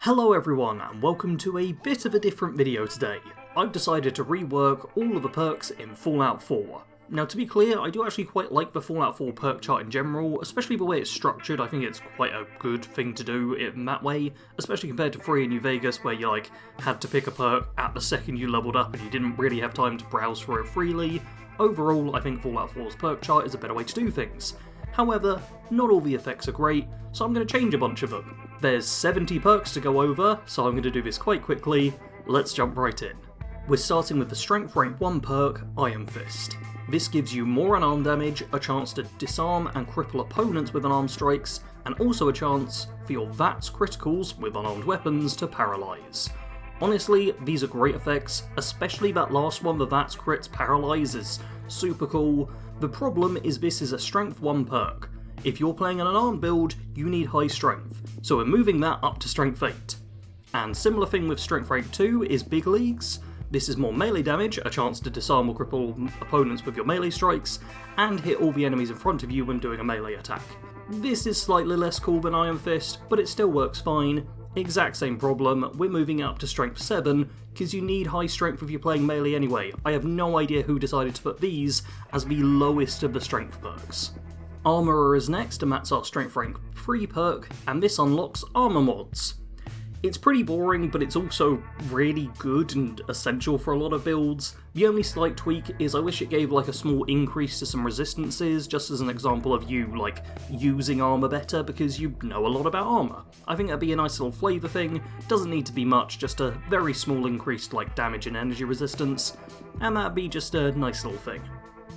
Hello everyone, and welcome to a bit of a different video today. I've decided to rework all of the perks in Fallout 4. Now to be clear, I do actually quite like the Fallout 4 perk chart in general, especially the way it's structured. I think it's quite a good thing to do in that way, especially compared to 3 in New Vegas where you had to pick a perk at the second you leveled up and you didn't really have time to browse through it freely. Overall, I think Fallout 4's perk chart is a better way to do things. However, not all the effects are great, so I'm going to change a bunch of them. There's 70 perks to go over, so I'm going to do this quite quickly. Let's jump right in. We're starting with the Strength Rank 1 perk, Iron Fist. This gives you more unarmed damage, a chance to disarm and cripple opponents with unarmed strikes, and also a chance for your VATS criticals with unarmed weapons to paralyze. Honestly, these are great effects, especially that last one, the VATS crits paralyze, is super cool. The problem is this is a Strength 1 perk. If you're playing an unarmed build, you need high strength, so we're moving that up to Strength 8. And similar thing with Strength Rank 2 is Big Leagues. This is more melee damage, a chance to disarm or cripple opponents with your melee strikes, and hit all the enemies in front of you when doing a melee attack. This is slightly less cool than Iron Fist, but it still works fine. Exact same problem, we're moving it up to Strength 7, because you need high strength if you're playing melee anyway. I have no idea who decided to put these as the lowest of the strength perks. Armourer is next, and that's our Strength Rank 3 perk, and this unlocks armour mods. It's pretty boring, but it's also really good and essential for a lot of builds. The only slight tweak is I wish it gave a small increase to some resistances, just as an example of you using armour better because you know a lot about armour. I think that'd be a nice little flavour thing, doesn't need to be much, just a very small increase to damage and energy resistance, and that'd be just a nice little thing.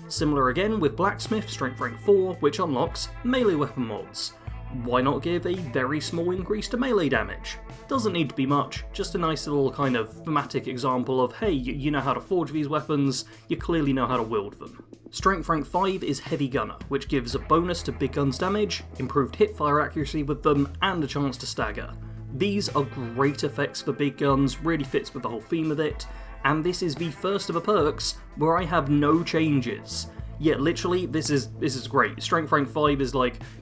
Similar again with Blacksmith, Strength Rank 4, which unlocks melee weapon mods. Why not give a very small increase to melee damage? Doesn't need to be much, just a nice little kind of thematic example of, hey, you know how to forge these weapons, you clearly know how to wield them. Strength Rank 5 is Heavy Gunner, which gives a bonus to big guns damage, improved hipfire accuracy with them, and a chance to stagger. These are great effects for big guns, really fits with the whole theme of it, and this is the first of the perks where I have no changes. Yeah, literally, this is great. Strength Rank 5 is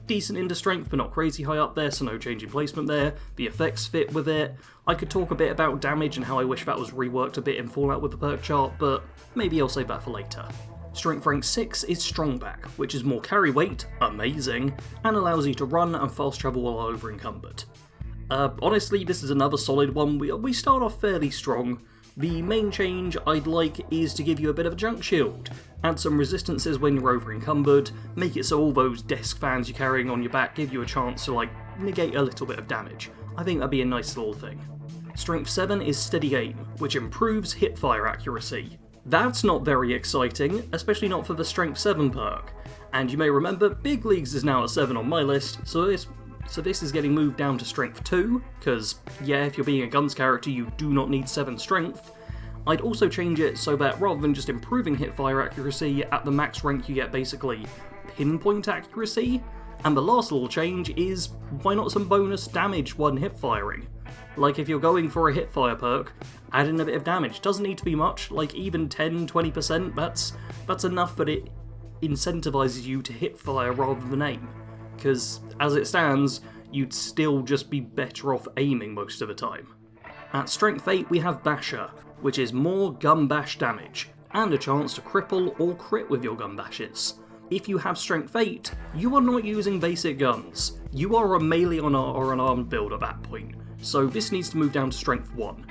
decent into strength, but not crazy high up there, so no change in placement there. The effects fit with it. I could talk a bit about damage and how I wish that was reworked a bit in Fallout with the perk chart, but maybe I'll save that for later. Strength Rank 6 is Strongback, which is more carry weight, amazing, and allows you to run and fast travel while over encumbered. Honestly, this is another solid one. We start off fairly strong. The main change I'd like is to give you a bit of a junk shield. Add some resistances when you're over encumbered, make it so all those desk fans you're carrying on your back give you a chance to negate a little bit of damage. I think that'd be a nice little thing. Strength 7 is Steady Aim, which improves hipfire accuracy. That's not very exciting, especially not for the Strength 7 perk. And you may remember, Big Leagues is now at 7 on my list, so this is getting moved down to Strength 2, because, yeah, if you're being a guns character, you do not need 7 strength. I'd also change it so that rather than just improving hipfire accuracy, at the max rank you get basically pinpoint accuracy. And the last little change is, why not some bonus damage when hipfiring? If you're going for a hipfire perk, add in a bit of damage. Doesn't need to be much, even 10-20%, that's enough that it incentivizes you to hipfire rather than aim. Because, as it stands, you'd still just be better off aiming most of the time. At Strength 8 we have Basher, which is more gun bash damage, and a chance to cripple or crit with your gun bashes. If you have Strength 8, you are not using basic guns. You are a melee or an armed build at that point, so this needs to move down to Strength 1.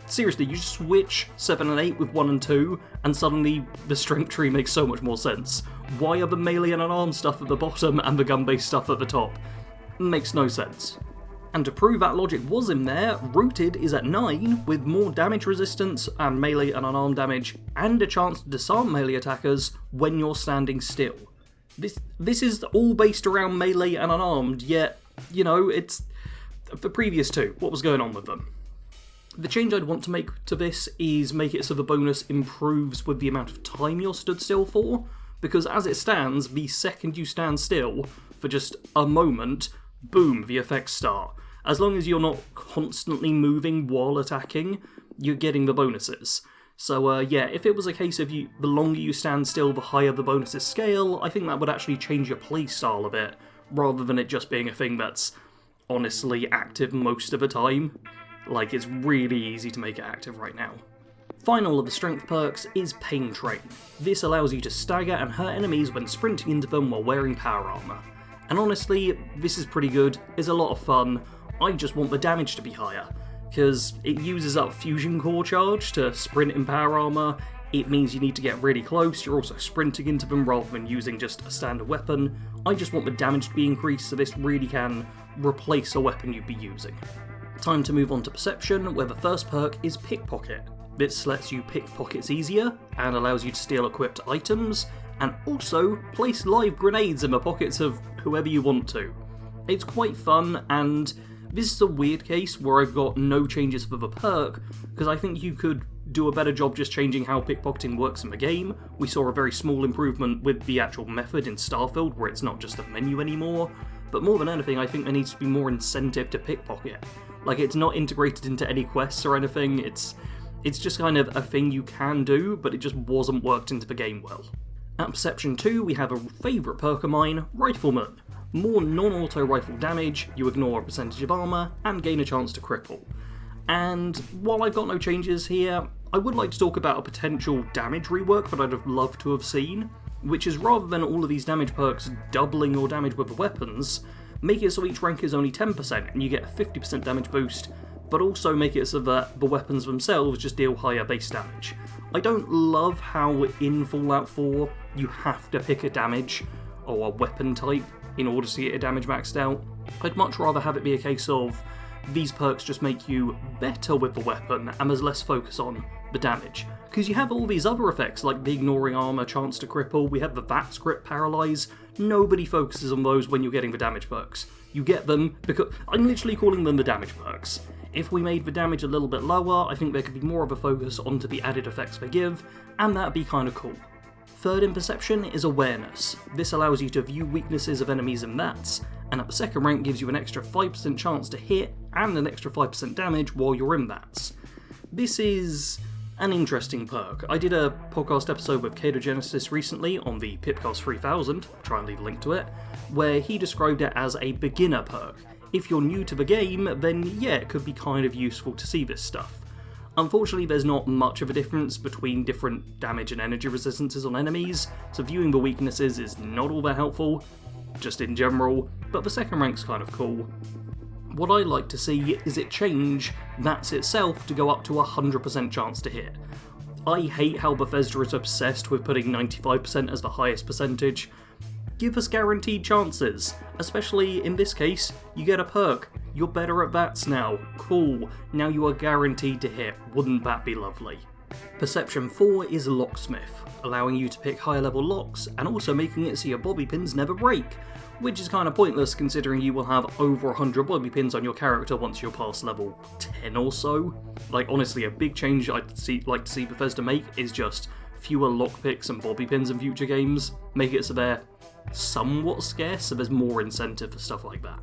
Seriously, you switch 7 and 8 with 1 and 2, and suddenly the strength tree makes so much more sense. Why are the melee and unarmed stuff at the bottom and the gun-based stuff at the top? Makes no sense. And to prove that logic was in there, Rooted is at 9, with more damage resistance and melee and unarmed damage, and a chance to disarm melee attackers when you're standing still. This is all based around melee and unarmed, yet, it's the previous two. What was going on with them? The change I'd want to make to this is make it so the bonus improves with the amount of time you're stood still for, because as it stands, the second you stand still for just a moment, boom, the effects start. As long as you're not constantly moving while attacking, you're getting the bonuses. So yeah, if it was a case of the longer you stand still, the higher the bonuses scale, I think that would actually change your playstyle a bit, rather than it just being a thing that's honestly active most of the time. Like, it's really easy to make it active right now. Final of the strength perks is Pain Train. This allows you to stagger and hurt enemies when sprinting into them while wearing power armor. And honestly, this is pretty good, it's a lot of fun. I just want the damage to be higher, because it uses up fusion core charge to sprint in power armor. It means you need to get really close, you're also sprinting into them rather than using just a standard weapon. I just want the damage to be increased, so this really can replace a weapon you'd be using. Time to move on to Perception, where the first perk is Pickpocket. This lets you pickpockets easier, and allows you to steal equipped items, and also place live grenades in the pockets of whoever you want to. It's quite fun, and this is a weird case where I've got no changes for the perk, because I think you could do a better job just changing how pickpocketing works in the game. We saw a very small improvement with the actual method in Starfield, where it's not just a menu anymore, but more than anything, I think there needs to be more incentive to pickpocket. Like, it's not integrated into any quests or anything, it's just kind of a thing you can do, but it just wasn't worked into the game well. At Perception 2, we have a favourite perk of mine, Rifleman. More non-auto rifle damage, you ignore a percentage of armour, and gain a chance to cripple. And while I've got no changes here, I would like to talk about a potential damage rework that I'd have loved to have seen, which is rather than all of these damage perks doubling your damage with the weapons, make it so each rank is only 10% and you get a 50% damage boost, but also make it so that the weapons themselves just deal higher base damage. I don't love how in Fallout 4 you have to pick a damage or a weapon type in order to get your damage maxed out. I'd much rather have it be a case of these perks just make you better with the weapon and there's less focus on the damage. Because you have all these other effects like the ignoring armor, chance to cripple, we have the VAT script paralyze. Nobody focuses on those when you're getting the damage perks. You get them because I'm literally calling them the damage perks. If we made the damage a little bit lower, I think there could be more of a focus onto the added effects they give, and that'd be kinda cool. Third in Perception is Awareness. This allows you to view weaknesses of enemies and VATs, and at the second rank gives you an extra 5% chance to hit and an extra 5% damage while you're in VATs. This is an interesting perk. I did a podcast episode with Katogenesis recently on the Pipcast 3000, I'll try and leave a link to it, where he described it as a beginner perk. If you're new to the game, then yeah, it could be kind of useful to see this stuff. Unfortunately, there's not much of a difference between different damage and energy resistances on enemies, so viewing the weaknesses is not all that helpful, just in general, but the second rank's kind of cool. What I like to see is it change VATS itself to go up to 100% chance to hit. I hate how Bethesda is obsessed with putting 95% as the highest percentage. Give us guaranteed chances, especially in this case, you get a perk. You're better at VATS now, cool, now you are guaranteed to hit, wouldn't that be lovely? Perception 4 is Locksmith, allowing you to pick higher level locks and also making it so your bobby pins never break, which is kind of pointless considering you will have over 100 bobby pins on your character once you're past level 10 or so. Like, honestly, a big change I'd like to see Bethesda make is just fewer lockpicks and bobby pins in future games, make it so they're somewhat scarce, so there's more incentive for stuff like that.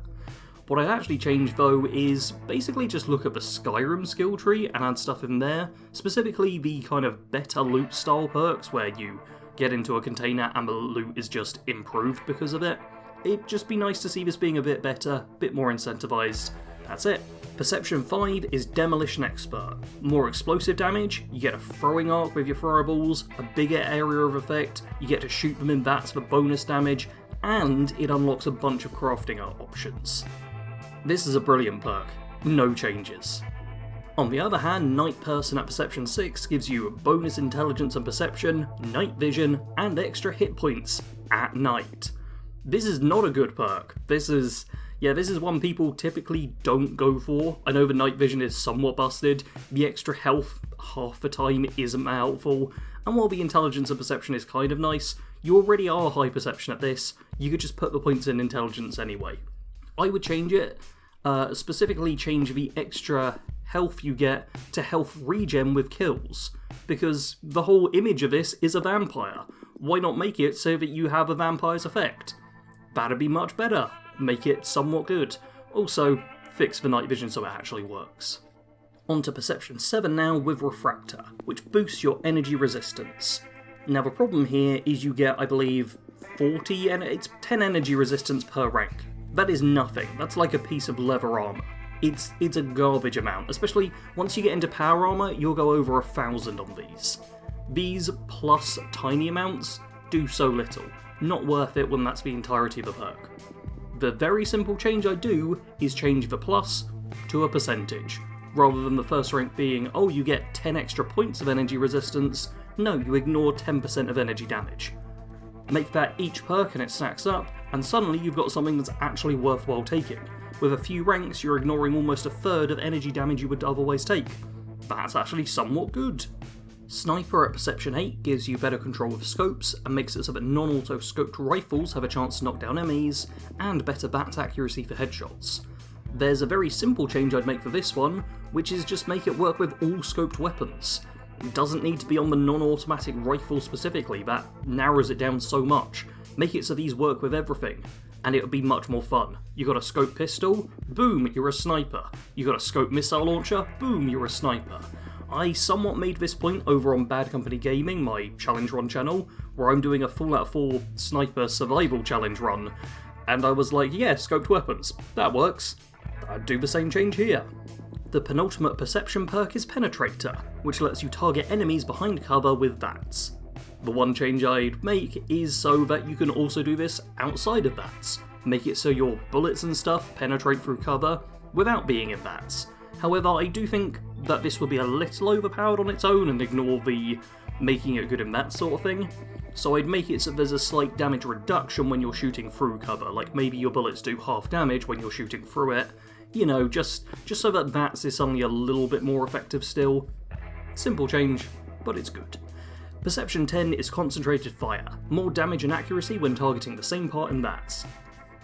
What I'd actually change though is basically just look at the Skyrim skill tree and add stuff in there, specifically the kind of better loot style perks where you get into a container and the loot is just improved because of it. It'd just be nice to see this being a bit better, a bit more incentivized. That's it. Perception 5 is Demolition Expert. More explosive damage, you get a throwing arc with your throwables, a bigger area of effect, you get to shoot them in VATS for bonus damage, and it unlocks a bunch of crafting options. This is a brilliant perk, no changes. On the other hand, Night Person at Perception 6 gives you bonus intelligence and perception, night vision, and extra hit points at night. This is not a good perk. This is one people typically don't go for. I know the night vision is somewhat busted, the extra health half the time isn't that helpful, and while the intelligence and perception is kind of nice, you already are high perception at this, you could just put the points in intelligence anyway. I would change it, specifically change the extra health you get to health regen with kills, because the whole image of this is a vampire. Why not make it so that you have a vampire's effect? That'd be much better. Make it somewhat good. Also, fix the night vision so it actually works. On to Perception 7 now with Refractor, which boosts your energy resistance. Now the problem here is you get, I believe, 10 energy resistance per rank. That is nothing. That's like a piece of leather armour. It's a garbage amount, especially once you get into power armour, you'll go over 1,000 on these. These plus tiny amounts do so little. Not worth it when that's the entirety of a perk. The very simple change I do is change the plus to a percentage. Rather than the first rank being, oh, you get 10 extra points of energy resistance, no, you ignore 10% of energy damage. Make that each perk and it stacks up, and suddenly you've got something that's actually worthwhile taking. With a few ranks, you're ignoring almost a third of energy damage you would otherwise take. That's actually somewhat good. Sniper at Perception 8 gives you better control of scopes, and makes it so that non-auto scoped rifles have a chance to knock down enemies, and better bat accuracy for headshots. There's a very simple change I'd make for this one, which is just make it work with all scoped weapons. It doesn't need to be on the non-automatic rifle specifically, that narrows it down so much. Make it so these work with everything, and it would be much more fun. You got a scope pistol, boom, you're a sniper. You got a scope missile launcher, boom, you're a sniper. I somewhat made this point over on Bad Company Gaming, my challenge run channel, where I'm doing a Fallout 4 sniper survival challenge run, and I was like, yeah, scoped weapons, that works. I'd do the same change here. The penultimate perception perk is Penetrator, which lets you target enemies behind cover with VATS. The one change I'd make is so that you can also do this outside of VATS. Make it so your bullets and stuff penetrate through cover without being in VATS. However, I do think that this would be a little overpowered on its own and ignore the making it good in that sort of thing. So I'd make it so there's a slight damage reduction when you're shooting through cover, like maybe your bullets do half damage when you're shooting through it. You know, just so that VATS is suddenly a little bit more effective still. Simple change, but it's good. Perception 10 is Concentrated Fire, more damage and accuracy when targeting the same part in VATS.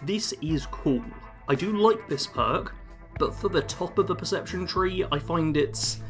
This is cool. I do like this perk, but for the top of the perception tree, I find it's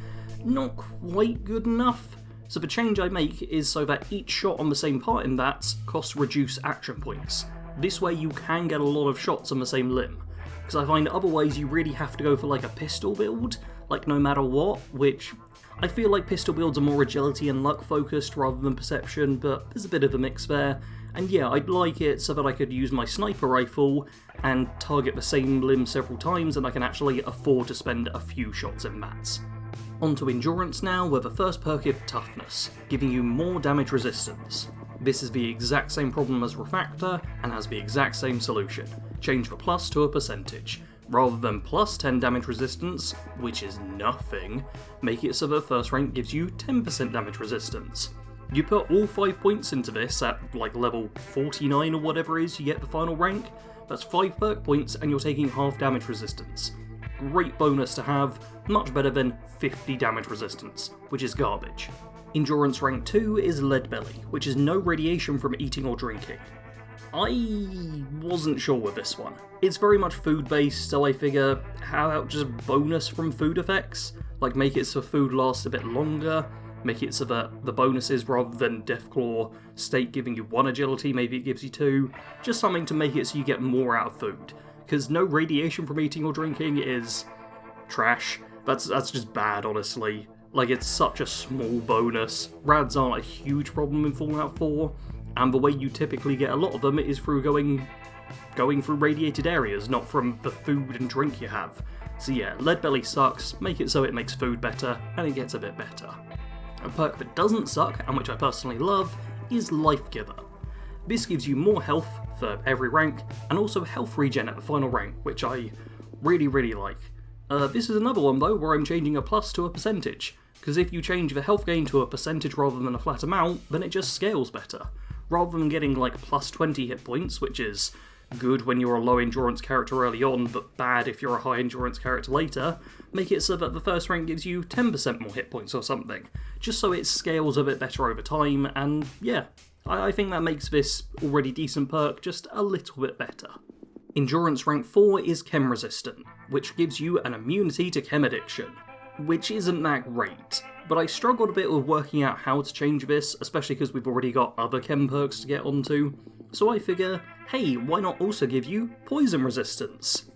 not quite good enough. So the change I make is so that each shot on the same part in VATS costs reduced action points. This way you can get a lot of shots on the same limb. Because I find otherwise you really have to go for like a pistol build, like no matter what, which I feel like pistol builds are more agility and luck focused rather than perception, but there's a bit of a mix there. And yeah, I'd like it so that I could use my sniper rifle and target the same limb several times, and I can actually afford to spend a few shots in VATS. On to Endurance now, where the first perk is Toughness, giving you more damage resistance. This is the exact same problem as Refractor, and has the exact same solution. Change the plus to a percentage. Rather than plus 10 damage resistance, which is nothing, make it so the first rank gives you 10% damage resistance. You put all 5 points into this at like level 49 or whatever it is you get the final rank, that's 5 perk points and you're taking half damage resistance. Great bonus to have, much better than 50 damage resistance, which is garbage. Endurance rank 2 is Lead Belly, which is no radiation from eating or drinking. I wasn't sure with this one. It's very much food based, so I figure, how about just bonus from food effects? Like make it so food lasts a bit longer, make it so that the bonuses rather than Deathclaw state giving you 1 agility, maybe it gives you 2, just something to make it so you get more out of food. Because no radiation from eating or drinking is trash. That's just bad, honestly. Like, it's such a small bonus. Rads aren't a huge problem in Fallout 4, and the way you typically get a lot of them is through going through radiated areas, not from the food and drink you have. So yeah, Lead Belly sucks, make it so it makes food better, and it gets a bit better. A perk that doesn't suck, and which I personally love, is Life Giver. This gives you more health for every rank, and also health regen at the final rank, which I really like. This is another one though, where I'm changing a plus to a percentage, because if you change the health gain to a percentage rather than a flat amount, then it just scales better. Rather than getting like plus 20 hit points, which is good when you're a low endurance character early on, but bad if you're a high endurance character later, make it so that the first rank gives you 10% more hit points or something, just so it scales a bit better over time, and yeah, I think that makes this already decent perk just a little bit better. Endurance rank 4 is Chem Resistant, which gives you an immunity to chem addiction, which isn't that great, but I struggled a bit with working out how to change this, especially because we've already got other chem perks to get onto, so I figure, hey, why not also give you poison resistance?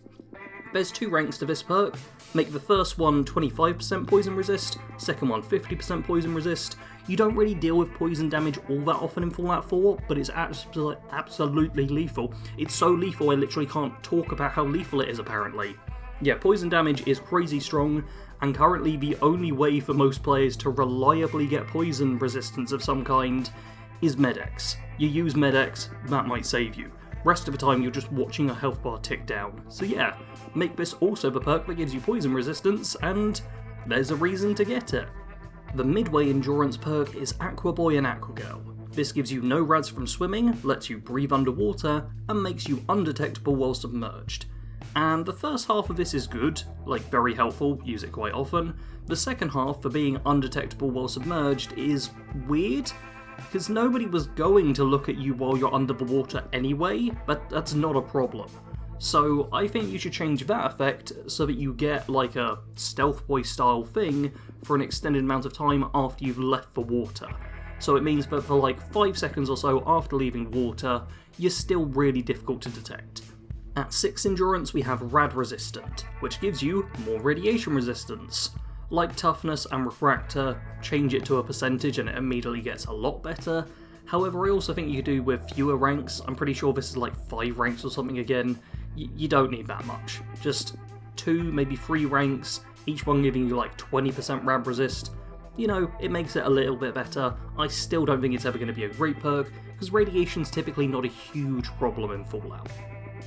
There's 2 ranks to this perk, Make the first one 25% poison resist, second one 50% poison resist. You don't really deal with poison damage all that often in Fallout 4, but it's absolutely lethal. It's so lethal I literally can't talk about how lethal it is apparently. Yeah, poison damage is crazy strong, and currently the only way for most players to reliably get poison resistance of some kind is Med-X. You use Med-X, that might save you. Rest of the time you're just watching a health bar tick down. So yeah, make this also the perk that gives you poison resistance, and there's a reason to get it. The midway endurance perk is Aqua Boy and Aqua Girl. This gives you no rads from swimming, lets you breathe underwater, and makes you undetectable while submerged. And the first half of this is good, like very helpful, use it quite often. The second half, for being undetectable while submerged, is weird, because nobody was going to look at you while you're under the water anyway, but that's not a problem. So I think you should change that effect so that you get like a Stealth Boy style thing for an extended amount of time after you've left the water. So it means that for like 5 seconds or so after leaving water, you're still really difficult to detect. At 6 endurance we have Rad Resistant, which gives you more radiation resistance. Like Toughness and Refractor, change it to a percentage and it immediately gets a lot better. However, I also think you could do with fewer ranks. I'm pretty sure this is like 5 ranks or something again. You don't need that much. Just 2, maybe 3 ranks, each one giving you like 20% rad resist. You know, it makes it a little bit better. I still don't think it's ever going to be a great perk, because radiation's typically not a huge problem in Fallout.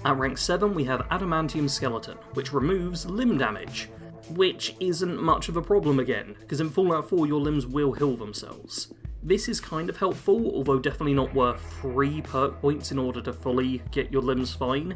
At rank 7 we have Adamantium Skeleton, which removes limb damage, which isn't much of a problem again, because in Fallout 4 your limbs will heal themselves. This is kind of helpful, although definitely not worth 3 perk points in order to fully get your limbs fine.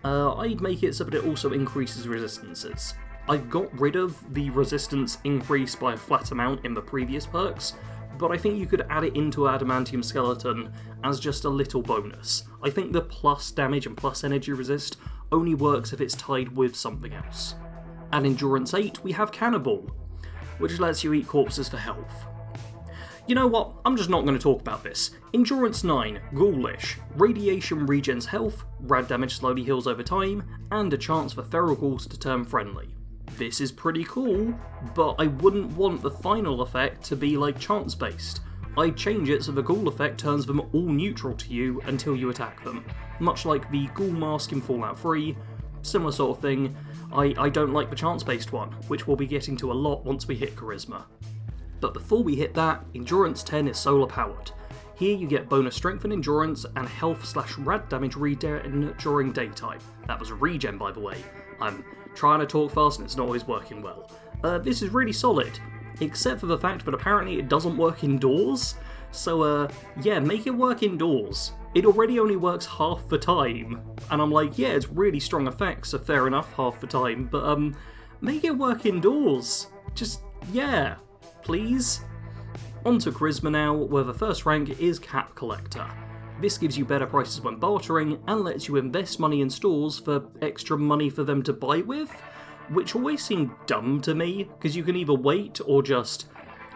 I'd make it so that it also increases resistances. I've got rid of the resistance increase by a flat amount in the previous perks, but I think you could add it into Adamantium Skeleton as just a little bonus. I think the plus damage and plus energy resist only works if it's tied with something else. At Endurance 8 we have Cannibal, which lets you eat corpses for health. You know what, I'm just not going to talk about this. Endurance 9, Ghoulish. Radiation regens health, rad damage slowly heals over time, and a chance for feral ghouls to turn friendly. This is pretty cool, but I wouldn't want the final effect to be like chance based. I'd change it so the ghoul effect turns them all neutral to you until you attack them. Much like the ghoul mask in Fallout 3, similar sort of thing. I don't like the chance based one, which we'll be getting to a lot once we hit Charisma. But before we hit that, Endurance 10 is solar powered. Here you get bonus strength and endurance and health/rad damage regen during daytime. That was a regen, by the way. I'm trying to talk fast and it's not always working well. This is really solid, except for the fact that apparently it doesn't work indoors. So yeah, make it work indoors. It already only works half the time. And I'm like, yeah, it's really strong effects, so fair enough, half the time, but make it work indoors. Just, yeah. Please? On to Charisma now, where the first rank is Cat Collector. This gives you better prices when bartering, and lets you invest money in stores for extra money for them to buy with, which always seemed dumb to me, because you can either wait or just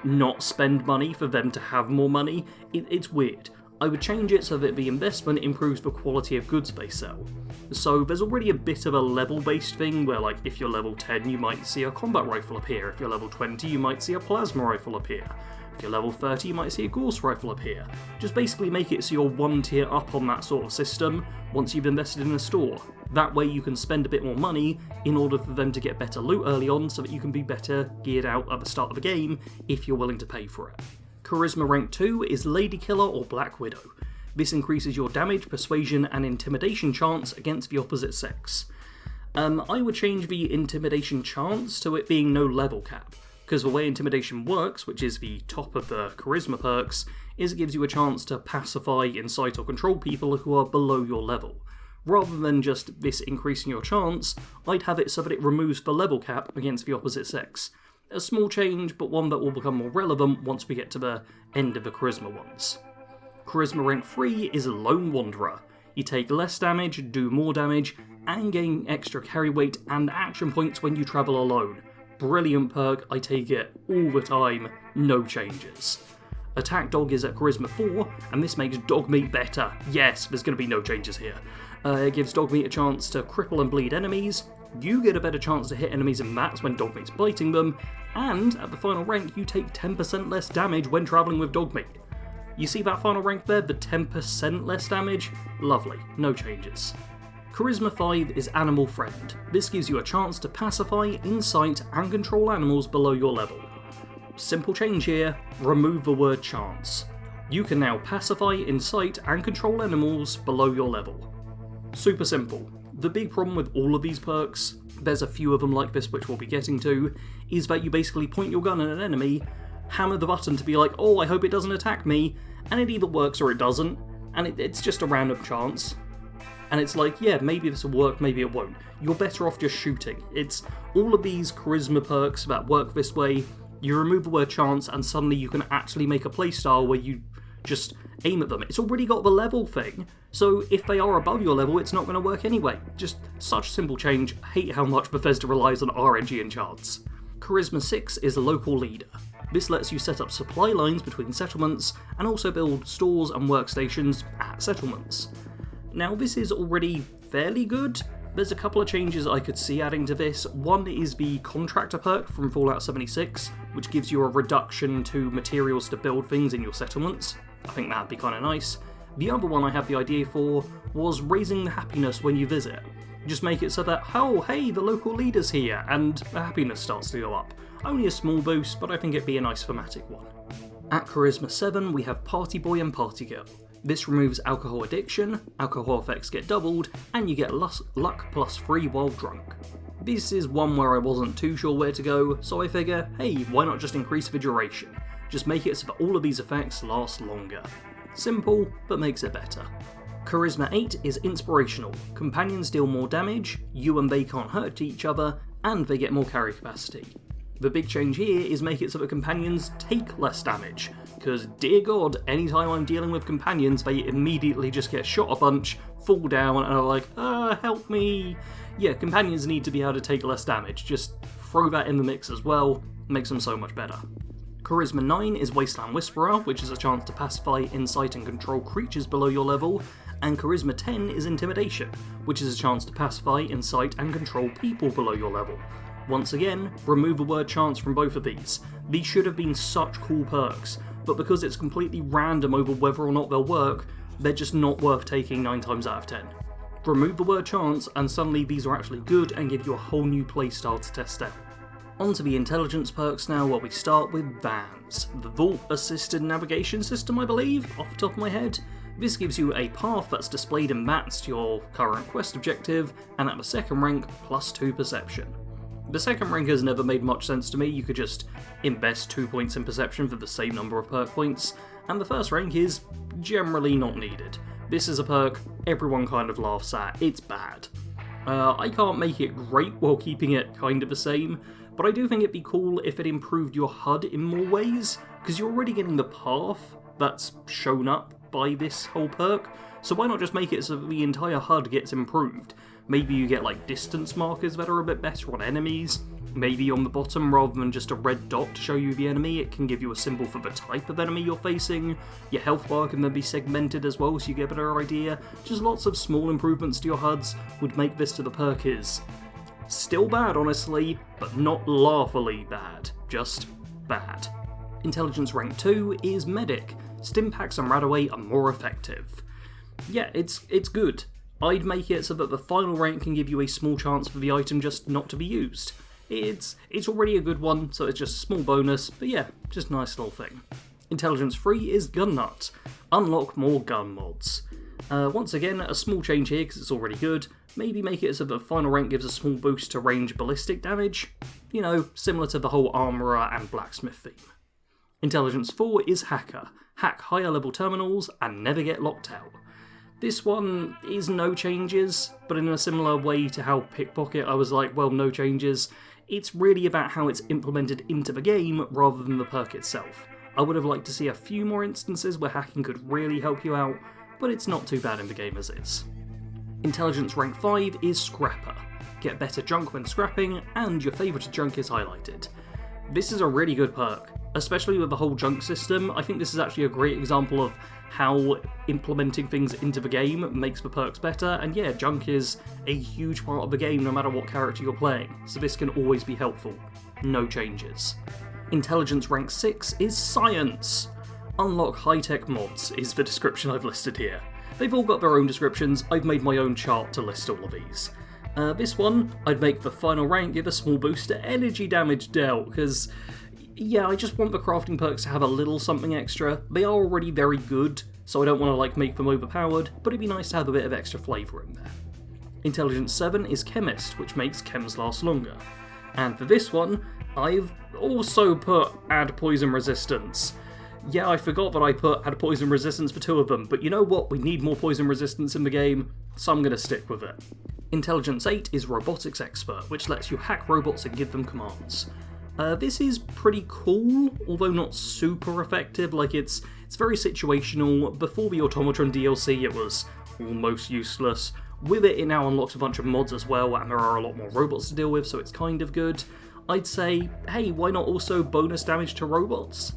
not spend money for them to have more money. It's weird. I would change it so that the investment improves the quality of goods they sell. So there's already a bit of a level-based thing where, like, if you're level 10 you might see a combat rifle appear, if you're level 20 you might see a plasma rifle appear, if you're level 30 you might see a Gauss rifle appear. Just basically make it so you're one tier up on that sort of system once you've invested in a store. That way you can spend a bit more money in order for them to get better loot early on so that you can be better geared out at the start of the game if you're willing to pay for it. Charisma rank 2 is Lady Killer or Black Widow. This increases your damage, persuasion and intimidation chance against the opposite sex. I would change the intimidation chance to it being no level cap, because the way intimidation works, which is the top of the charisma perks, is it gives you a chance to pacify, incite or control people who are below your level. Rather than just this increasing your chance, I'd have it so that it removes the level cap against the opposite sex. A small change, but one that will become more relevant once we get to the end of the Charisma ones. Charisma rank 3 is Lone Wanderer. You take less damage, do more damage, and gain extra carry weight and action points when you travel alone. Brilliant perk, I take it all the time, no changes. Attack Dog is at Charisma 4, and this makes dog meat better. Yes, there's going to be no changes here. It gives dog meat a chance to cripple and bleed enemies, you get a better chance to hit enemies and mats when Dogmeat's biting them, and at the final rank you take 10% less damage when travelling with Dogmeat. You see that final rank there, the 10% less damage? Lovely, no changes. Charisma 5 is Animal Friend. This gives you a chance to pacify, incite, and control animals below your level. Simple change here, remove the word chance. You can now pacify, incite, and control animals below your level. Super simple. The big problem with all of these perks, there's a few of them like this which we'll be getting to, is that you basically point your gun at an enemy, hammer the button to be like, oh, I hope it doesn't attack me, and it either works or it doesn't, and it's just a random chance. And it's like, yeah, maybe this will work, maybe it won't. You're better off just shooting. It's all of these charisma perks that work this way, you remove the word chance and suddenly you can actually make a playstyle where you just aim at them. It's already got the level thing, so if they are above your level, it's not going to work anyway. Just such a simple change. I hate how much Bethesda relies on RNG and chance. Charisma 6 is Local Leader. This lets you set up supply lines between settlements and also build stores and workstations at settlements. Now this is already fairly good. There's a couple of changes I could see adding to this. One is the Contractor perk from Fallout 76, which gives you a reduction to materials to build things in your settlements. I think that'd be kind of nice. The other one I had the idea for was raising the happiness when you visit. Just make it so that, oh hey, the local leader's here, and the happiness starts to go up. Only a small boost, but I think it'd be a nice thematic one. At Charisma 7 we have Party Boy and Party Girl. This removes alcohol addiction, alcohol effects get doubled, and you get luck plus 3 while drunk. This is one where I wasn't too sure where to go, so I figure, hey, why not just increase the duration? Just make it so that all of these effects last longer. Simple, but makes it better. Charisma 8 is Inspirational. Companions deal more damage, you and they can't hurt each other, and they get more carry capacity. The big change here is make it so that companions take less damage, because dear god, anytime I'm dealing with companions, they immediately just get shot a bunch, fall down, and are like, help me. Yeah, companions need to be able to take less damage, just throw that in the mix as well, makes them so much better. Charisma 9 is Wasteland Whisperer, which is a chance to pacify, incite and control creatures below your level, and Charisma 10 is Intimidation, which is a chance to pacify, incite and control people below your level. Once again, remove the word chance from both of these. These should have been such cool perks, but because it's completely random over whether or not they'll work, they're just not worth taking 9 times out of 10. Remove the word chance and suddenly these are actually good and give you a whole new playstyle to test out. Onto the intelligence perks now, where we start with Vans, the Vault Assisted Navigation System I believe, off the top of my head. This gives you a path that's displayed in mats to your current quest objective, and at the second rank, plus 2 perception. The second rank has never made much sense to me. You could just invest 2 points in perception for the same number of perk points, and the first rank is generally not needed. This is a perk everyone kind of laughs at, it's bad. I can't make it great while keeping it kind of the same, but I do think it'd be cool if it improved your HUD in more ways, because you're already getting the path that's shown up by this whole perk, so why not just make it so that the entire HUD gets improved? Maybe you get like distance markers that are a bit better on enemies, maybe on the bottom rather than just a red dot to show you the enemy, it can give you a symbol for the type of enemy you're facing, your health bar can then be segmented as well so you get a better idea. Just lots of small improvements to your HUDs would make this to the perk is still bad honestly, but not laughably bad, just bad. Intelligence rank 2 is Medic. Stimpaks and Radaway are more effective. Yeah, it's good. I'd make it so that the final rank can give you a small chance for the item just not to be used. It's already a good one, so it's just a small bonus, but yeah, just a nice little thing. Intelligence 3 is Gun Nut. Unlock more gun mods. Once again, a small change here because it's already good. Maybe make it so that the final rank gives a small boost to range ballistic damage. You know, similar to the whole Armourer and Blacksmith theme. Intelligence 4 is Hacker. Hack higher level terminals and never get locked out. This one is no changes, but in a similar way to how Pickpocket I was like, well, no changes. It's really about how it's implemented into the game rather than the perk itself. I would have liked to see a few more instances where hacking could really help you out, but it's not too bad in the game as is. Intelligence rank 5 is Scrapper. Get better junk when scrapping, and your favourite junk is highlighted. This is a really good perk. especially with the whole junk system. I think this is actually a great example of how implementing things into the game makes the perks better, and yeah, junk is a huge part of the game no matter what character you're playing, so this can always be helpful. No changes. Intelligence rank 6 is science. Unlock high-tech mods is the description I've listed here. They've all got their own descriptions. I've made my own chart to list all of these. This one, I'd make the final rank give a small boost to energy damage dealt, because yeah, I just want the crafting perks to have a little something extra. They are already very good, so I don't want to like make them overpowered, but it'd be nice to have a bit of extra flavour in there. Intelligence 7 is chemist, which makes chems last longer. And for this one, I've also put add poison resistance. Yeah, I forgot that I put add poison resistance for 2 of them, but you know what? We need more poison resistance in the game, so I'm going to stick with it. Intelligence 8 is robotics expert, which lets you hack robots and give them commands. This is pretty cool, although not super effective. Like, it's very situational. Before the Automatron DLC, it was almost useless. With it now unlocks a bunch of mods as well, and there are a lot more robots to deal with, so it's kind of good. I'd say, hey, why not also bonus damage to robots?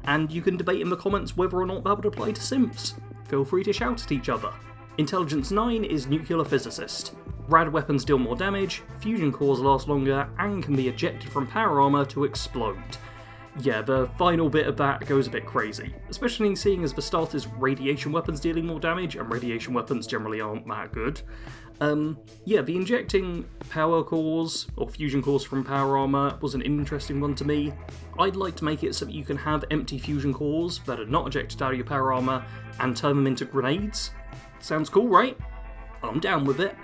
And you can debate in the comments whether or not that would apply to simps. Feel free to shout at each other. Intelligence 9 is nuclear physicist. Rad weapons deal more damage, fusion cores last longer, and can be ejected from power armor to explode. Yeah, the final bit of that goes a bit crazy, especially seeing as the start is radiation weapons dealing more damage, and radiation weapons generally aren't that good. Yeah, the injecting power cores, or fusion cores from power armor, was an interesting one to me. I'd like to make it so that you can have empty fusion cores that are not ejected out of your power armor and turn them into grenades. Sounds cool, right? I'm down with it.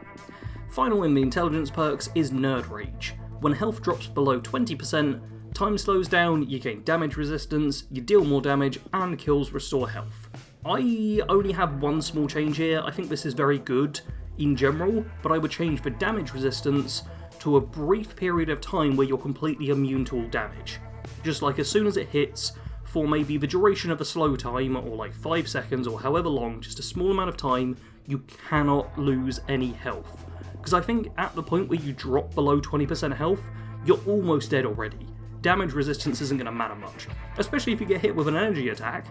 Final in the intelligence perks is Nerd Rage. When health drops below 20%, time slows down, you gain damage resistance, you deal more damage, and kills restore health. I only have one small change here. I think this is very good in general, but I would change the damage resistance to a brief period of time where you're completely immune to all damage. Just like as soon as it hits, for maybe the duration of a slow time, or like 5 seconds or however long, just a small amount of time, you cannot lose any health. Because I think at the point where you drop below 20% health, you're almost dead already. Damage resistance isn't going to matter much, especially if you get hit with an energy attack.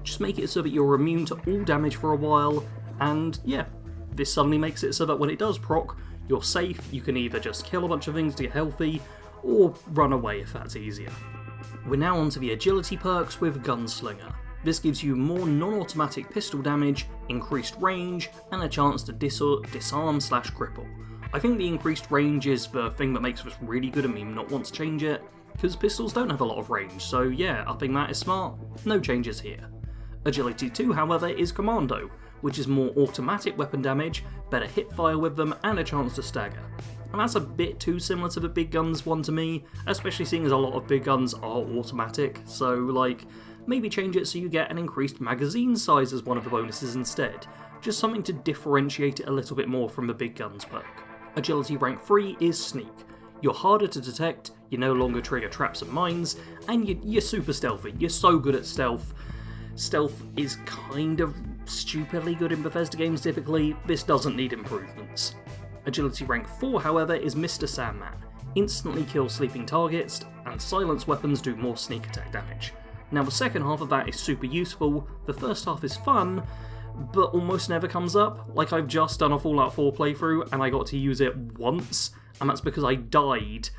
Just make it so that you're immune to all damage for a while, and yeah, this suddenly makes it so that when it does proc, you're safe. You can either just kill a bunch of things to get healthy, or run away if that's easier. We're now onto the agility perks with Gunslinger. This gives you more non-automatic pistol damage, increased range, and a chance to disarm/cripple. I think the increased range is the thing that makes this really good and me not want to change it, because pistols don't have a lot of range, so yeah, upping that is smart. No changes here. Agility 2, however, is Commando, which is more automatic weapon damage, better hipfire with them, and a chance to stagger. And that's a bit too similar to the big guns one to me, especially seeing as a lot of big guns are automatic, so like, maybe change it so you get an increased magazine size as one of the bonuses instead. Just something to differentiate it a little bit more from the big guns perk. Agility rank 3 is Sneak. You're harder to detect, you no longer trigger traps and mines, and you're super stealthy. You're so good at stealth. Stealth is kind of stupidly good in Bethesda games typically. This doesn't need improvements. Agility rank 4, however, is Mr. Sandman. Instantly kill sleeping targets, and silence weapons do more sneak attack damage. Now the second half of that is super useful. The first half is fun, but almost never comes up. Like, I've just done a Fallout 4 playthrough and I got to use it once, and that's because I died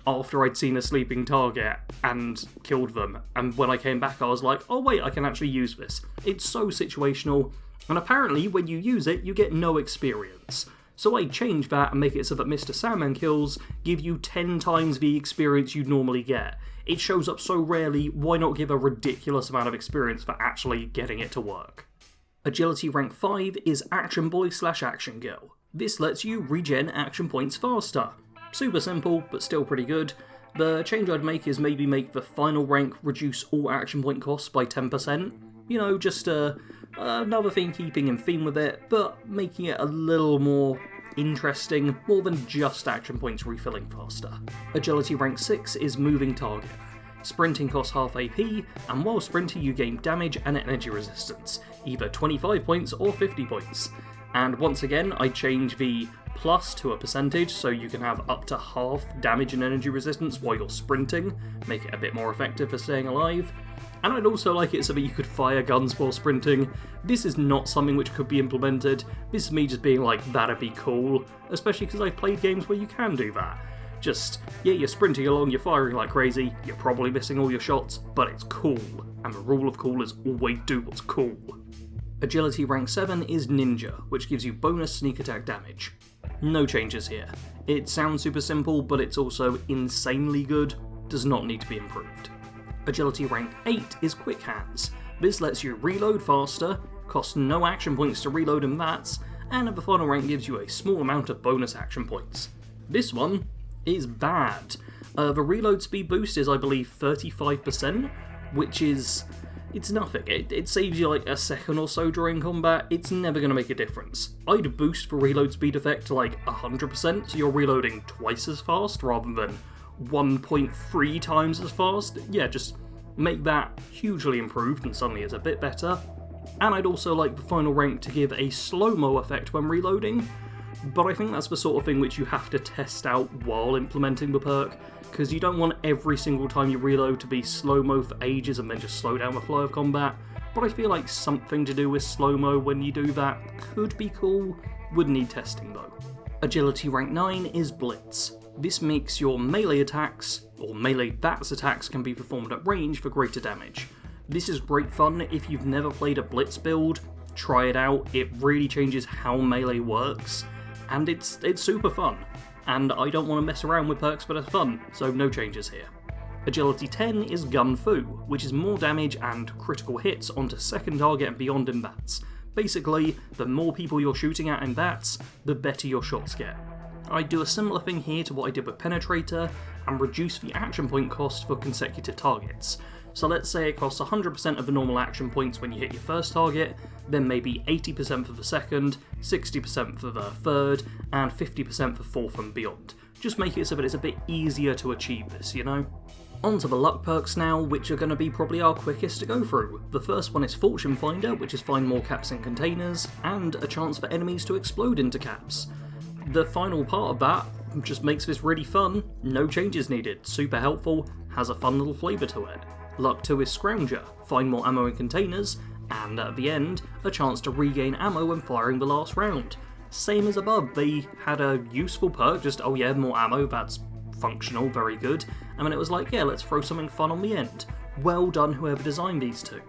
after I'd seen a sleeping target and killed them, and when I came back I was like, oh wait, I can actually use this. It's so situational, and apparently when you use it you get no experience. So I changed that and make it so that Mr. Sandman kills give you 10 times the experience you'd normally get. It shows up so rarely, why not give a ridiculous amount of experience for actually getting it to work? Agility rank 5 is Action Boy/Action Girl. This lets you regen action points faster. Super simple, but still pretty good. The change I'd make is maybe make the final rank reduce all action point costs by 10%. You know, just another thing keeping in theme with it, but making it a little more interesting, more than just action points refilling faster. Agility rank 6 is Moving Target. Sprinting costs half AP, and while sprinting you gain damage and energy resistance, either 25 points or 50 points. And once again, I change the plus to a percentage, so you can have up to half damage and energy resistance while you're sprinting, make it a bit more effective for staying alive. And I'd also like it so that you could fire guns while sprinting. This is not something which could be implemented. This is me just being like, that'd be cool, especially because I've played games where you can do that. Just, yeah, you're sprinting along, you're firing like crazy, you're probably missing all your shots, but it's cool. And the rule of cool is always do what's cool. Agility rank 7 is Ninja, which gives you bonus sneak attack damage. No changes here. It sounds super simple, but it's also insanely good, does not need to be improved. Agility rank 8 is Quick Hands. This lets you reload faster, costs no action points to reload in VATS, and at the final rank gives you a small amount of bonus action points. This one is bad. The reload speed boost is, I believe, 35%, which is... it's nothing. It saves you like a second or so during combat. It's never going to make a difference. I'd boost the reload speed effect to like 100%, so you're reloading twice as fast rather than 1.3 times as fast. Yeah, just make that hugely improved and suddenly it's a bit better. And I'd also like the final rank to give a slow-mo effect when reloading, but I think that's the sort of thing which you have to test out while implementing the perk, because you don't want every single time you reload to be slow-mo for ages and then just slow down the flow of combat, but I feel like something to do with slow-mo when you do that could be cool, would need testing though. Agility rank 9 is Blitz. This makes your melee attacks, or melee VATS attacks, can be performed at range for greater damage. This is great fun if you've never played a Blitz build, try it out, it really changes how melee works, and it's super fun. And I don't want to mess around with perks that are fun, so no changes here. Agility 10 is Gun Fu, which is more damage and critical hits onto second target and beyond in VATS. Basically, the more people you're shooting at in VATS, the better your shots get. I do a similar thing here to what I did with Penetrator, and reduce the action point cost for consecutive targets. So let's say it costs 100% of the normal action points when you hit your first target, then maybe 80% for the second, 60% for the third, and 50% for fourth and beyond. Just make it so that it's a bit easier to achieve this, you know? On to the luck perks now, which are going to be probably our quickest to go through. The first one is Fortune Finder, which is find more caps in containers, and a chance for enemies to explode into caps. The final part of that just makes this really fun, no changes needed, super helpful, has a fun little flavour to it. Luck 2 is Scrounger, find more ammo in containers, and at the end, a chance to regain ammo when firing the last round. Same as above, they had a useful perk, just oh yeah, more ammo, that's functional, very good, and then it was like yeah, let's throw something fun on the end. Well done whoever designed these two.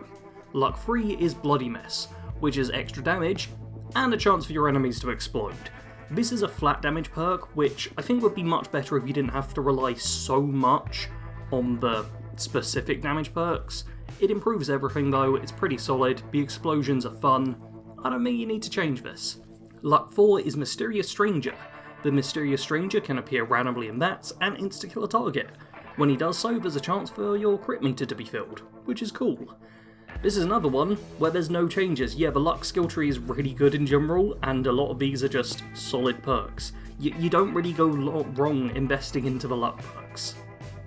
Luck 3 is Bloody Mess, which is extra damage, and a chance for your enemies to explode. This is a flat damage perk, which I think would be much better if you didn't have to rely so much on the specific damage perks. It improves everything though, it's pretty solid, the explosions are fun. I don't think you need to change this. Luck 4 is Mysterious Stranger. The Mysterious Stranger can appear randomly in VATS and insta-kill a target. When he does so, there's a chance for your crit meter to be filled, which is cool. This is another one where there's no changes. Yeah, the luck skill tree is really good in general, and a lot of these are just solid perks. You don't really go wrong investing into the luck perks.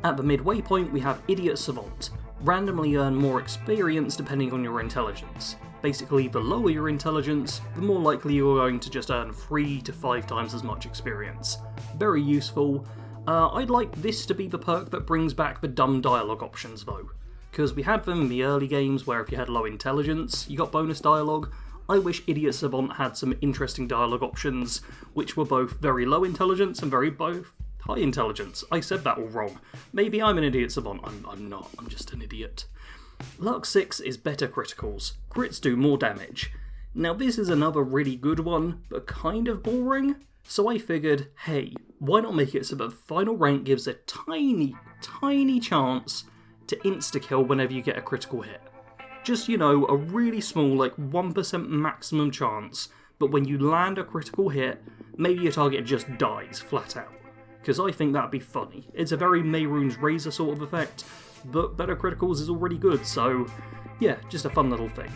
At the midway point, we have Idiot Savant. Randomly earn more experience depending on your intelligence. Basically, the lower your intelligence, the more likely you are going to just earn 3 to 5 times as much experience. Very useful. I'd like this to be the perk that brings back the dumb dialogue options though, because we had them in the early games where if you had low intelligence, you got bonus dialogue. I wish Idiot Savant had some interesting dialogue options, which were both very low intelligence and both high intelligence. I said that all wrong. Maybe I'm an Idiot Savant. I'm not. I'm just an idiot. Luck 6 is Better Criticals. Crits do more damage. Now this is another really good one, but kind of boring. So I figured, hey, why not make it so that the final rank gives a tiny chance to insta-kill whenever you get a critical hit. Just, you know, a really small, like 1% maximum chance, but when you land a critical hit, maybe your target just dies flat out. Because I think that'd be funny. It's a very Mehrunes Razor sort of effect, but Better Criticals is already good, so yeah, just a fun little thing.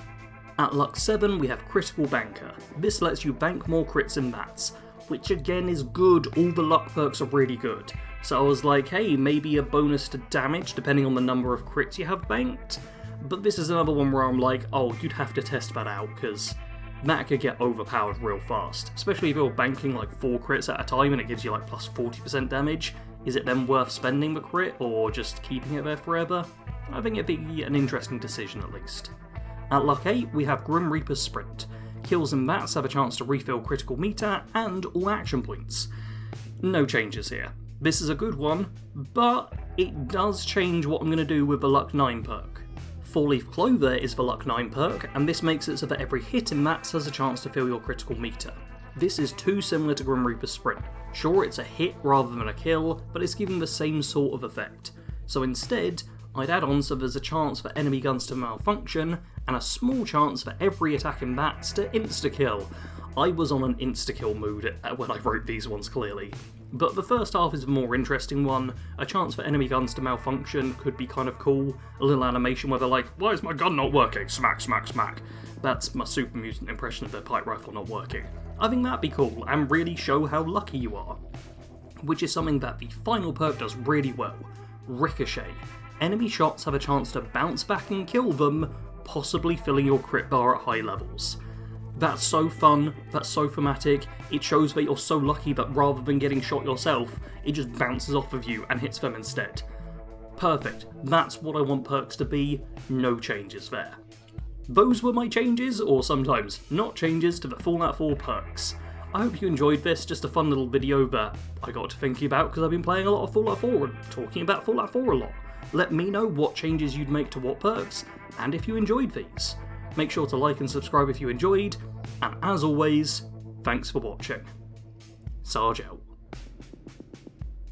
At Luck 7 we have Critical Banker. This lets you bank more crits in VATS, which again is good, all the luck perks are really good. So I was like, hey, maybe a bonus to damage depending on the number of crits you have banked. But this is another one where I'm like, oh, you'd have to test that out, because that could get overpowered real fast, especially if you're banking like 4 crits at a time and it gives you like plus 40% damage. Is it then worth spending the crit or just keeping it there forever? I think it'd be an interesting decision at least. At luck 8 we have Grim Reaper's Sprint. Kills and VATs have a chance to refill critical meter and all action points. No changes here. This is a good one, but it does change what I'm going to do with the luck 9 perk. 4-Leaf Clover is the luck 9 perk, and this makes it so that every hit in VATs has a chance to fill your critical meter. This is too similar to Grim Reaper's Sprint. Sure, it's a hit rather than a kill, but it's giving the same sort of effect. So instead, I'd add on so there's a chance for enemy guns to malfunction, and a small chance for every attack in VATs to insta-kill. I was on an insta-kill mood when I wrote these ones clearly. But the first half is a more interesting one. A chance for enemy guns to malfunction could be kind of cool. A little animation where they're like, why is my gun not working? Smack, smack, smack. That's my super mutant impression of the pipe rifle not working. I think that'd be cool and really show how lucky you are. Which is something that the final perk does really well. Ricochet. Enemy shots have a chance to bounce back and kill them, possibly filling your crit bar at high levels. That's so fun, that's so thematic, it shows that you're so lucky that rather than getting shot yourself, it just bounces off of you and hits them instead. Perfect, that's what I want perks to be, no changes there. Those were my changes, or sometimes not changes, to the Fallout 4 perks. I hope you enjoyed this, just a fun little video that I got to thinking about because I've been playing a lot of Fallout 4 and talking about Fallout 4 a lot. Let me know what changes you'd make to what perks, and if you enjoyed these. Make sure to like and subscribe if you enjoyed, and as always, thanks for watching. Sarge out.